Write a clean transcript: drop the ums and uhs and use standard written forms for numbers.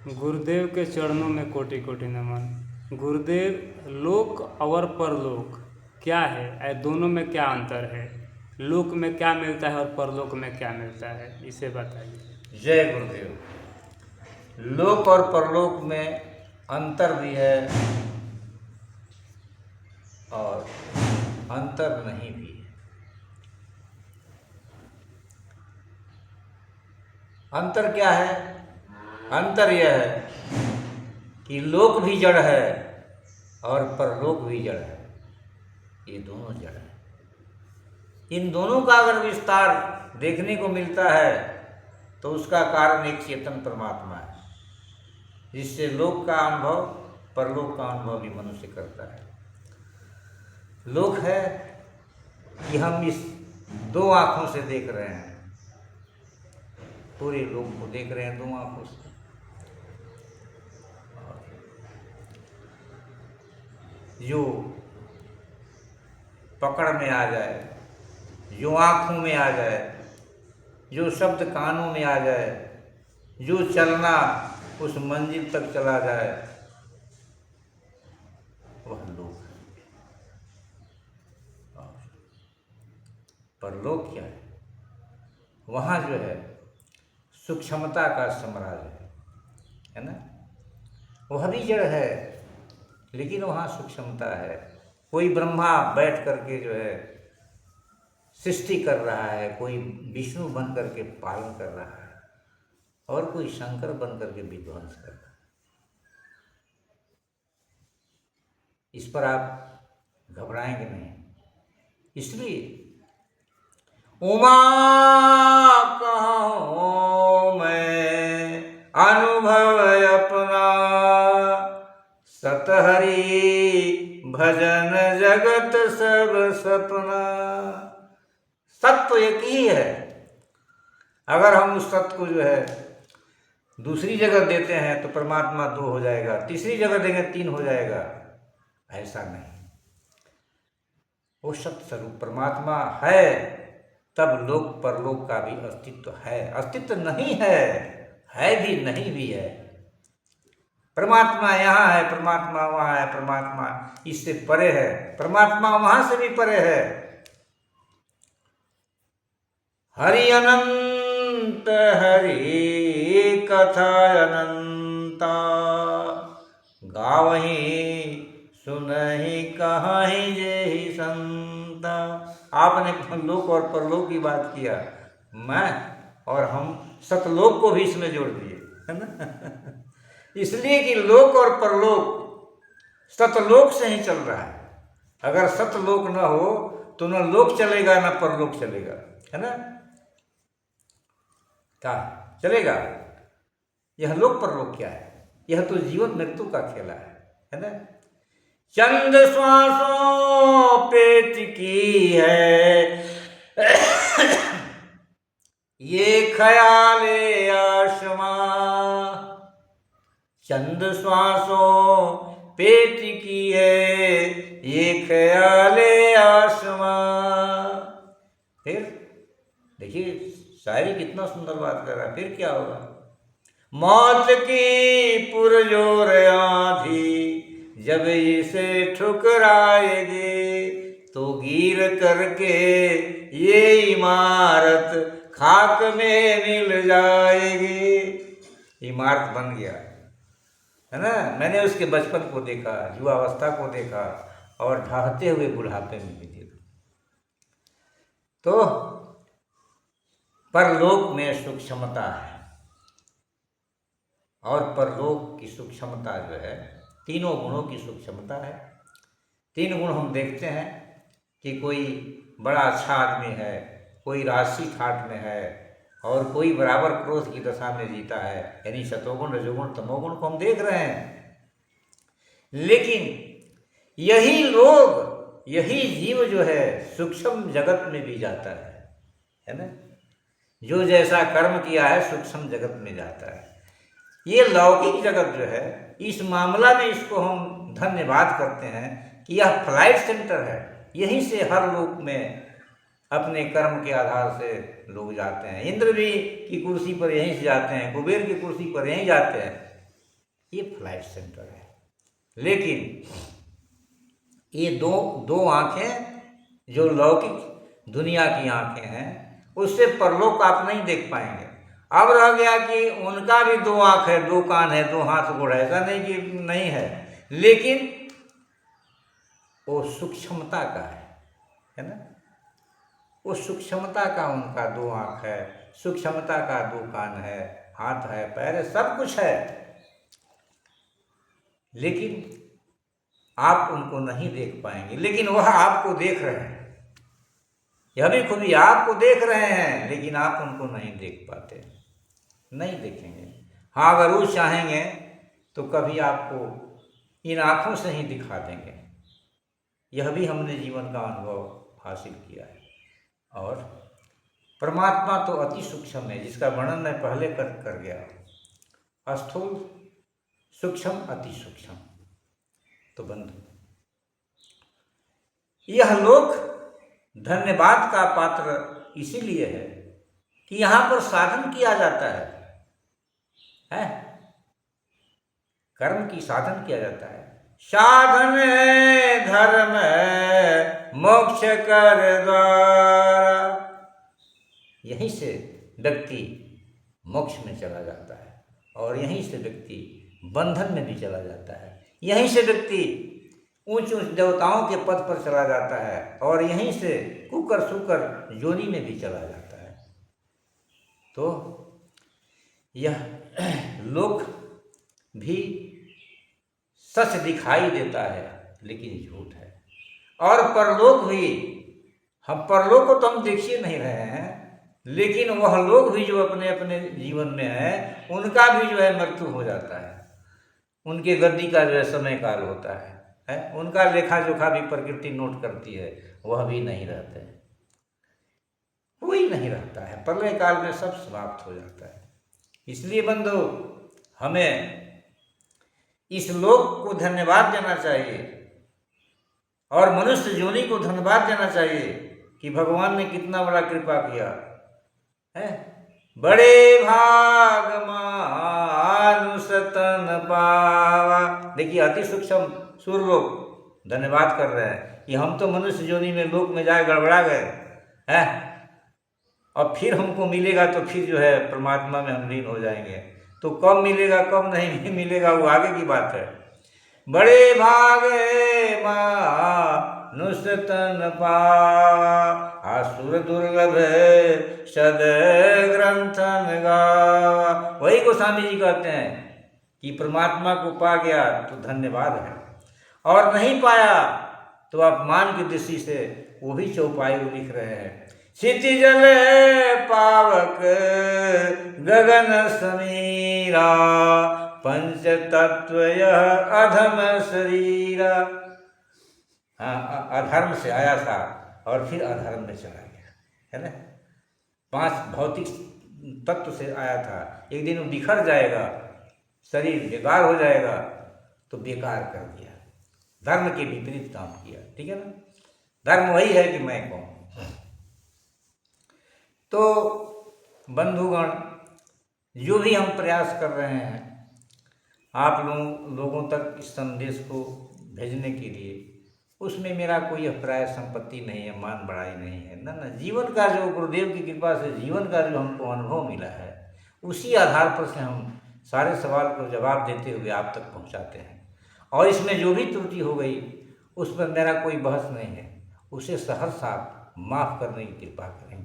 गुरुदेव के चरणों में कोटि कोटि नमन। गुरुदेव, लोक और परलोक क्या है? दोनों में क्या अंतर है? लोक में क्या मिलता है और परलोक में क्या मिलता है, इसे बताइए। जय गुरुदेव। लोक और परलोक में अंतर भी है और अंतर नहीं भी है। अंतर क्या है? अंतर यह है कि लोक भी जड़ है और परलोक भी जड़ है। ये दोनों जड़ है। इन दोनों का अगर विस्तार देखने को मिलता है तो उसका कारण एक चेतन परमात्मा है, जिससे लोक का अनुभव, परलोक का अनुभव भी मनुष्य करता है। लोक है कि हम इस दो आंखों से देख रहे हैं, पूरे लोक को देख रहे हैं दो आंखों से। जो पकड़ में आ जाए, जो आँखों में आ जाए, जो शब्द कानों में आ जाए, जो चलना उस मंजिल तक चला जाए, वह लोक है। परलोक क्या है? वहाँ जो है सूक्ष्मता का साम्राज्य है ना। वह भी जड़ है लेकिन वहाँ सूक्ष्मता है। कोई ब्रह्मा बैठ करके जो है सृष्टि कर रहा है, कोई विष्णु बन करके पालन कर रहा है और कोई शंकर बन करके विध्वंस कर रहा है। इस पर आप घबराएंगे नहीं। इसलिए उमा कहूँ मैं अनुभव अपना, सतहरि भजन जगत सब सपना। सत्य तो एक ही है। अगर हम उस सत्य को जो है दूसरी जगह देते हैं तो परमात्मा दो हो जाएगा, तीसरी जगह देंगे तीन हो जाएगा। ऐसा नहीं। वो सत्य स्वरूप परमात्मा है, तब लोक परलोक का भी अस्तित्व है। अस्तित्व नहीं है भी नहीं भी है। परमात्मा यहाँ है, परमात्मा वहाँ है, परमात्मा इससे परे है, परमात्मा वहाँ से भी परे है। हरि अनंत हरि कथा अनंता, गावही सुनहि कहाहि जेहि संता। आपने लोक और परलोक की बात किया, मैं और हम सतलोक को भी इसमें जोड़ दिए, है ना। इसलिए कि लोक और परलोक सतलोक से ही चल रहा है। अगर सतलोक न हो तो न लोक चलेगा न परलोक चलेगा, है ना। क्या चलेगा? यह लोक परलोक क्या है? यह तो जीवन मृत्यु का खेला है ना। चंद श्वासों पेट की है ये ख्याले आशमा। चंद श्वासों पेट की है ये ख्याले आशमा। फिर देखिए शायरी कितना सुंदर बात कर रहा है। फिर क्या होगा? मौत की पुरजोर आंधी जब इसे ठुकराएगी तो गिर करके ये इमारत खाक में मिल जाएगी। इमारत बन गया, है ना। मैंने उसके बचपन को देखा, युवावस्था को देखा और ढहते हुए बुढ़ापे में भी देखा। तो परलोक में सूक्ष्मता है और परलोक की सूक्ष्मता जो है तीनों गुणों की सूक्ष्मता है। तीन गुण हम देखते हैं कि कोई बड़ा अच्छा आदमी है, कोई राशि ठाट में है और कोई बराबर क्रोध की दशा में जीता है, यानी सतोगुण रजोगुण तमोगुण को हम देख रहे हैं। लेकिन यही लोग, यही जीव जो है सूक्ष्म जगत में भी जाता है ना। जो जैसा कर्म किया है सूक्ष्म जगत में जाता है। ये लौकिक जगत जो है, इस मामला में इसको हम धन्यवाद करते हैं कि यह फ्लाइट सेंटर है। यहीं से हर लोक में अपने कर्म के आधार से लोग जाते हैं। इंद्र भी की कुर्सी पर यहीं से जाते हैं, कुबेर की कुर्सी पर यहीं जाते हैं, ये फ्लाइट सेंटर है। लेकिन ये दो आंखें जो लौकिक दुनिया की आंखें हैं, उससे परलोक आप नहीं देख पाएंगे। अब रह गया कि उनका भी दो आंख है, दो कान है, दो हाथ गोड़ है, ऐसा नहीं कि नहीं है, लेकिन वो सूक्ष्मता का है ना। वो सूक्ष्मता का उनका दो आंख है, सूक्ष्मता का दो कान है, हाथ है, पैर है, सब कुछ है, लेकिन आप उनको नहीं देख पाएंगे। लेकिन वह आपको देख रहे हैं, यह भी खुद ही आपको देख रहे हैं, लेकिन आप उनको नहीं देख पाते, नहीं देखेंगे। हाँ, अगर वो चाहेंगे तो कभी आपको इन आँखों से ही दिखा देंगे। यह भी हमने जीवन का अनुभव हासिल किया है। और परमात्मा तो अति सूक्ष्म है, जिसका वर्णन मैं पहले कर गया, स्थूल, सूक्ष्म, अति सूक्ष्म। तो बंधु, यह लोक धन्यवाद का पात्र इसीलिए है कि यहाँ पर साधन किया जाता है? कर्म की साधन किया जाता है। साधन धर्म मोक्ष कर द्वारा, यहीं से व्यक्ति मोक्ष में चला जाता है, और यहीं से व्यक्ति बंधन में भी चला जाता है, यहीं से व्यक्ति ऊंच ऊंच देवताओं के पद पर चला जाता है, और यहीं से कुकर सुकर योनि में भी चला जाता है। तो यह लोक भी सच दिखाई देता है, लेकिन झूठ है। और परलोक भी, हम परलोक को तो हम देख ही नहीं रहे हैं, लेकिन वह लोग भी जो अपने अपने जीवन में है, उनका भी जो है मृत्यु हो जाता है। उनके गद्दी का जो है समय काल होता है, उनका लेखा जोखा भी प्रकृति नोट करती है, वह भी नहीं रहते, कोई नहीं रहता है। प्रलय काल में सब समाप्त हो जाता है। इसलिए बंधु, हमें इस लोक को धन्यवाद देना चाहिए, और मनुष्य योनि को धन्यवाद देना चाहिए कि भगवान ने कितना बड़ा कृपा किया है। बड़े भाग मानुष तन पावा। देखिए, अति सूक्ष्म सूर्य लोग धन्यवाद कर रहे हैं कि हम तो मनुष्य योनि में लोक में जाए गड़बड़ा गए हैं, और फिर हमको मिलेगा तो फिर जो है परमात्मा में हम लीन हो जाएंगे। तो कब मिलेगा कब नहीं मिलेगा वो आगे की बात है। बड़े भागे मानुष तन पावा, असुर दुर्लभ सद ग्रंथन गावा। वही गोस्वामी जी कहते हैं कि परमात्मा को पा गया तो धन्यवाद है, और नहीं पाया तो अपमान की दृष्टि से वो भी चौपाई लिख रहे हैं। क्षितिज पावक गगन समीरा, पंच तत्व यह अधम शरीरा। अधर्म से आया था और फिर अधर्म में चला गया, है ना। 5 भौतिक तत्व से आया था, एक दिन वो बिखर जाएगा, शरीर बेकार हो जाएगा, तो बेकार कर दिया, धर्म के विपरीत काम किया। ठीक है ना। धर्म वही है कि मैं कहूँ। तो बंधुगण, जो भी हम प्रयास कर रहे हैं आप लोगों तक इस संदेश को भेजने के लिए, उसमें मेरा कोई अभिप्राय संपत्ति नहीं है, मान बढ़ाई नहीं है, ना ना। जीवन का जो गुरुदेव की कृपा से जीवन का जो हमको अनुभव मिला है, उसी आधार पर से हम सारे सवाल को जवाब देते हुए आप तक पहुंचाते हैं। और इसमें जो भी त्रुटि हो गई उस पर मेरा कोई बहस नहीं है, उसे सहर्ष आप माफ़ करने की कृपा करें।